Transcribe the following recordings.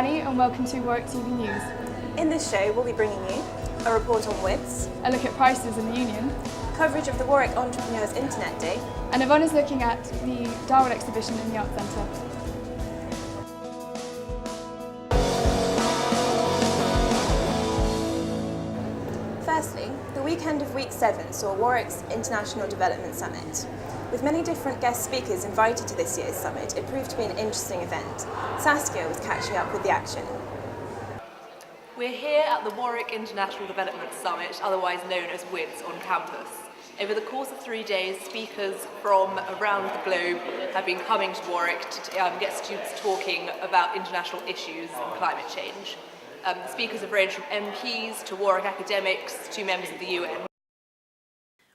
Annie and welcome to Warwick TV News. In this show we'll be bringing you a report on WITS, A look at prices in the Union, coverage of the Warwick Entrepreneurs Internet Day, and Yvonne is looking at the Darwin exhibition in the Arts Centre. Firstly, the weekend of week 7 saw Warwick's International Development Summit. With many different guest speakers invited to this year's summit, it proved to be an interesting event. Saskia was catching up with the action. We're here at the Warwick International Development Summit, otherwise known as WITS, on campus. Over the course of 3 days, speakers from around the globe have been coming to Warwick to get students talking about international issues and climate change. The speakers have ranged from MPs to Warwick academics to members of the UN.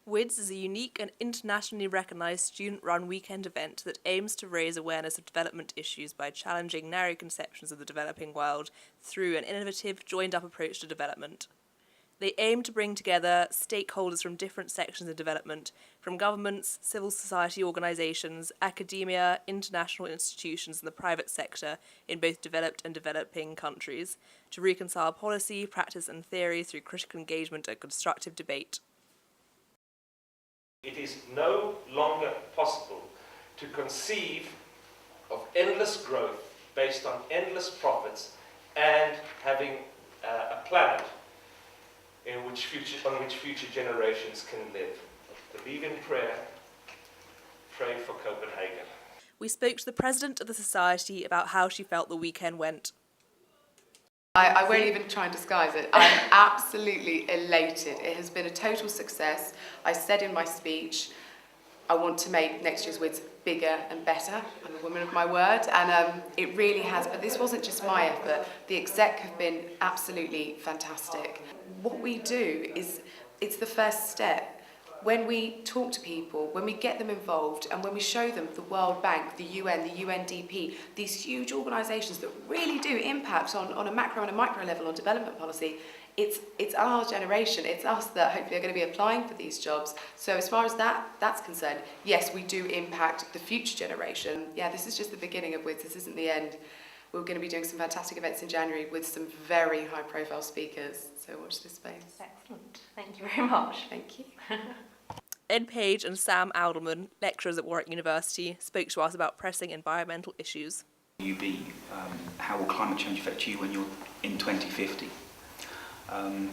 WIDS is a unique and internationally recognised student-run weekend event that aims to raise awareness of development issues by challenging narrow conceptions of the developing world through an innovative, joined-up approach to development. They aim to bring together stakeholders from different sections of development, from governments, civil society organisations, academia, international institutions and the private sector in both developed and developing countries, to reconcile policy, practice and theory through critical engagement and constructive debate. It is no longer possible to conceive of endless growth based on endless profits and having a planet on which future generations can live. Believe in prayer, pray for Copenhagen. We spoke to the president of the society about how she felt the weekend went. I won't even try and disguise it. I'm absolutely elated. It has been a total success. I said in my speech, I want to make next year's WIDS bigger and better. I'm a woman of my word, and it really has. But this wasn't just my effort. The exec have been absolutely fantastic. What we do is, it's the first step. When we talk to people, when we get them involved, and when we show them the World Bank, the UN, the UNDP, these huge organisations that really do impact on a macro and a micro level on development policy, it's our generation, it's us that hopefully are going to be applying for these jobs. So as far as that's concerned, yes, we do impact the future generation. Yeah, this is just the beginning of WIDS, this isn't the end. We're going to be doing some fantastic events in January with some very high-profile speakers, so watch this space. Excellent. Thank you very much. Thank you. Ed Page and Sam Alderman, lecturers at Warwick University, spoke to us about pressing environmental issues. How will climate change affect you when you're in 2050? And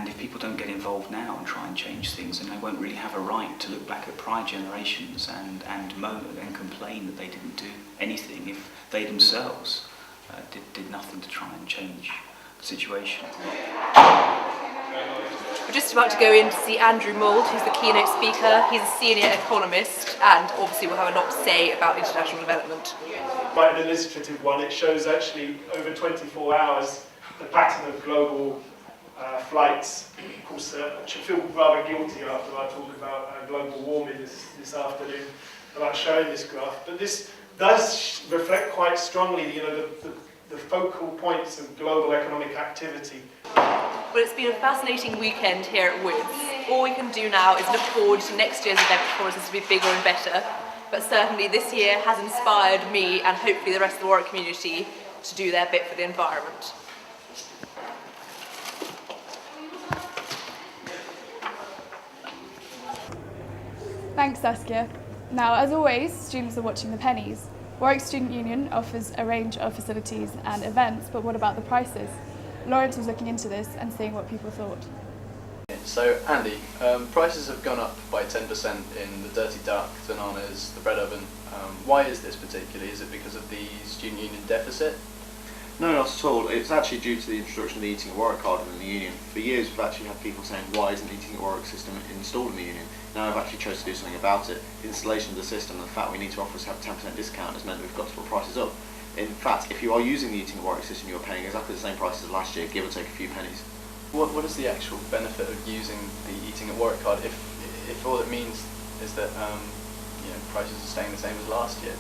if people don't get involved now and try and change things, then they won't really have a right to look back at prior generations and moan and complain that they didn't do anything if they themselves did nothing to try and change the situation. We're just about to go in to see Andrew Mould, who's the keynote speaker. He's a senior economist and obviously will have a lot to say about international development. Quite an illustrative one. It shows actually over 24 hours the pattern of global flights. Of course, I should feel rather guilty after I talk about global warming this afternoon about showing this graph. But this does reflect quite strongly, the focal points of global economic activity. Well, it's been a fascinating weekend here at WIDS. All we can do now is look forward to next year's event, which promises to be bigger and better. But certainly this year has inspired me and hopefully the rest of the Warwick community to do their bit for the environment. Thanks, Saskia. Now, as always, students are watching the pennies. Warwick Student Union offers a range of facilities and events, but what about the prices? Lawrence was looking into this and seeing what people thought. So Andy, prices have gone up by 10% in the Dirty Duck, bananas, the bread oven. Why is this particularly? Is it because of the student union deficit? No, not at all. It's actually due to the introduction of the Eating at Warwick card within the union. For years we've actually had people saying, why isn't the Eating at Warwick system installed in the union? Now I've actually chosen to do something about it. The installation of the system and the fact we need to offer us have a 10% discount has meant that we've got to put prices up. In fact, if you are using the Eating at Warwick system, you're paying exactly the same price as last year, give or take a few pennies. What is the actual benefit of using the Eating at Warwick card if all it means is that prices are staying the same as last year?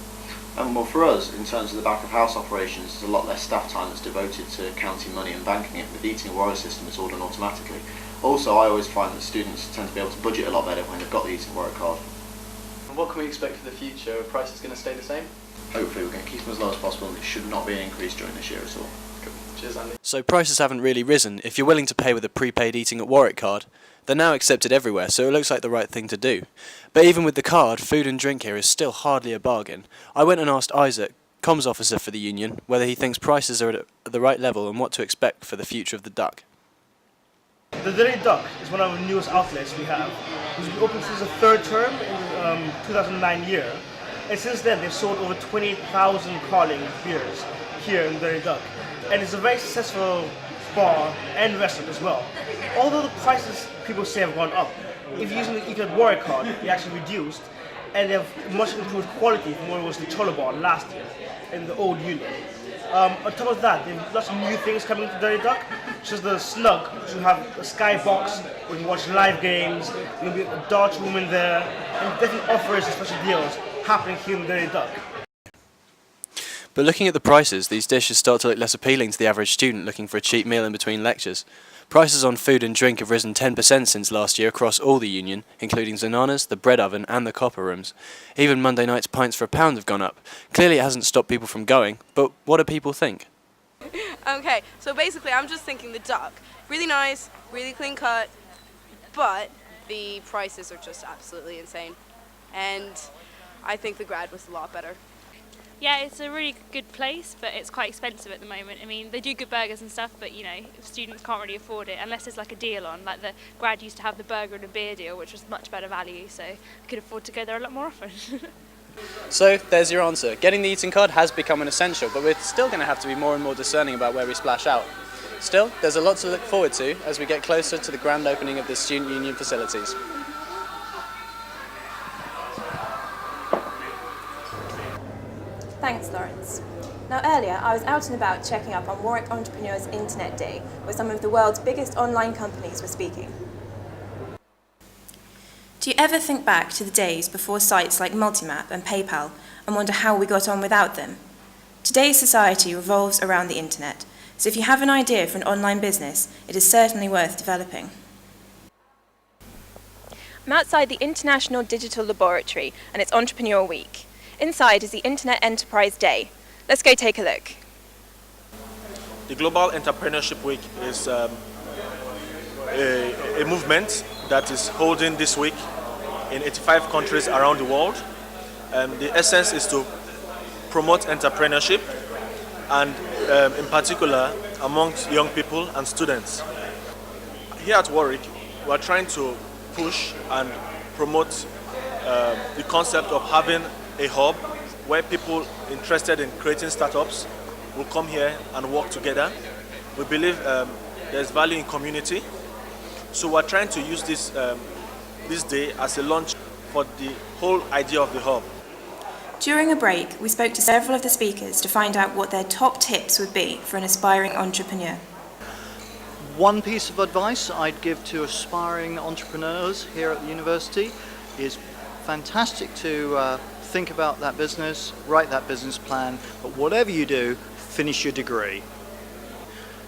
Well, for us, in terms of the back of house operations, there's a lot less staff time that's devoted to counting money and banking it. With the Eating at Warwick system, it's all done automatically. Also, I always find that students tend to be able to budget a lot better when they've got the Eating at Warwick card. And what can we expect for the future? Are prices going to stay the same? hopefully we're going to keep them as low as possible, and it should not be an increase during this year at all. Cool. Cheers, Andy. So prices haven't really risen. If you're willing to pay with a prepaid Eating at Warwick card, they're now accepted everywhere, so it looks like the right thing to do. But even with the card, food and drink here is still hardly a bargain. I went and asked Isaac, comms officer for the union, whether he thinks prices are at the right level and what to expect for the future of the Duck. The Daily Duck is one of the newest outlets we have. It's been open since the third term in 2009 year. And since then, they've sold over 28,000 Carling beers here in the Daily Duck. And it's a very successful bar and restaurant as well. Although the prices people say have gone up, if you're using the Eat at Warwick card, they actually reduced, and they have much improved quality from what it was the Cholo bar last year in the old union. On top of that, there are lots of new things coming to Daily Duck, such as the Snug, which will have a skybox where you can watch live games, there'll be a darts room in there, and different offers and special deals happening here in Daily Duck. But looking at the prices, these dishes start to look less appealing to the average student looking for a cheap meal in between lectures. Prices on food and drink have risen 10% since last year across all the union, including Zananas, the bread oven and the copper rooms. Even Monday night's pints for £1 have gone up. Clearly it hasn't stopped people from going, but what do people think? Okay, so basically I'm just thinking the Duck. Really nice, really clean cut, but the prices are just absolutely insane. And I think the Grad was a lot better. Yeah, it's a really good place, but it's quite expensive at the moment. I mean, they do good burgers and stuff, but you know, students can't really afford it unless there's like a deal on. Like the Grad used to have the burger and a beer deal, which was much better value, so I could afford to go there a lot more often. So there's your answer. Getting the eating card has become an essential, but we're still going to have to be more and more discerning about where we splash out. Still, there's a lot to look forward to as we get closer to the grand opening of the student union facilities. Thanks, Lawrence. Now earlier, I was out and about checking up on Warwick Entrepreneurs Internet Day, where some of the world's biggest online companies were speaking. Do you ever think back to the days before sites like Multimap and PayPal and wonder how we got on without them? Today's society revolves around the internet, so if you have an idea for an online business, it is certainly worth developing. I'm outside the International Digital Laboratory and it's Entrepreneur Week. Inside is the Internet Enterprise Day. Let's go take a look. The Global Entrepreneurship Week is a movement that is holding this week in 85 countries around the world. The essence is to promote entrepreneurship and in particular amongst young people and students. Here at Warwick, we are trying to push and promote the concept of having a hub where people interested in creating startups will come here and work together. We believe there's value in community, so we're trying to use this day as a launch for the whole idea of the hub. During a break, we spoke to several of the speakers to find out what their top tips would be for an aspiring entrepreneur. One piece of advice I'd give to aspiring entrepreneurs here at the university is fantastic to think about that business, write that business plan, but whatever you do, finish your degree.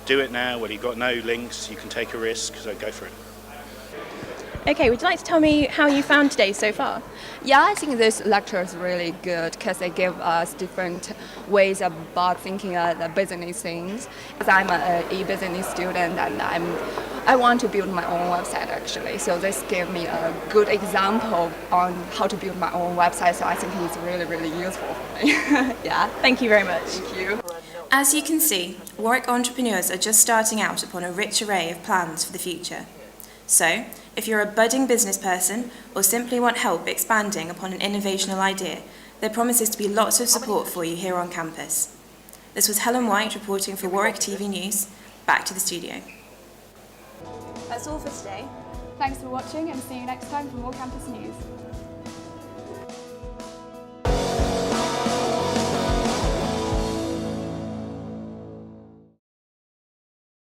Do it now, when you've got no links, you can take a risk, so go for it. Okay, would you like to tell me how you found today so far? Yeah, I think this lecture is really good because they give us different ways about thinking the business things. Because I'm an e-business student and I want to build my own website actually. So this gave me a good example on how to build my own website. So I think it's really, really useful for me. Yeah. Thank you very much. Thank you. As you can see, Warwick entrepreneurs are just starting out upon a rich array of plans for the future. So, if you're a budding business person or simply want help expanding upon an innovational idea, there promises to be lots of support for you here on campus. This was Helen White reporting for Warwick TV News. Back to the studio. That's all for today. Thanks for watching and see you next time for more campus news.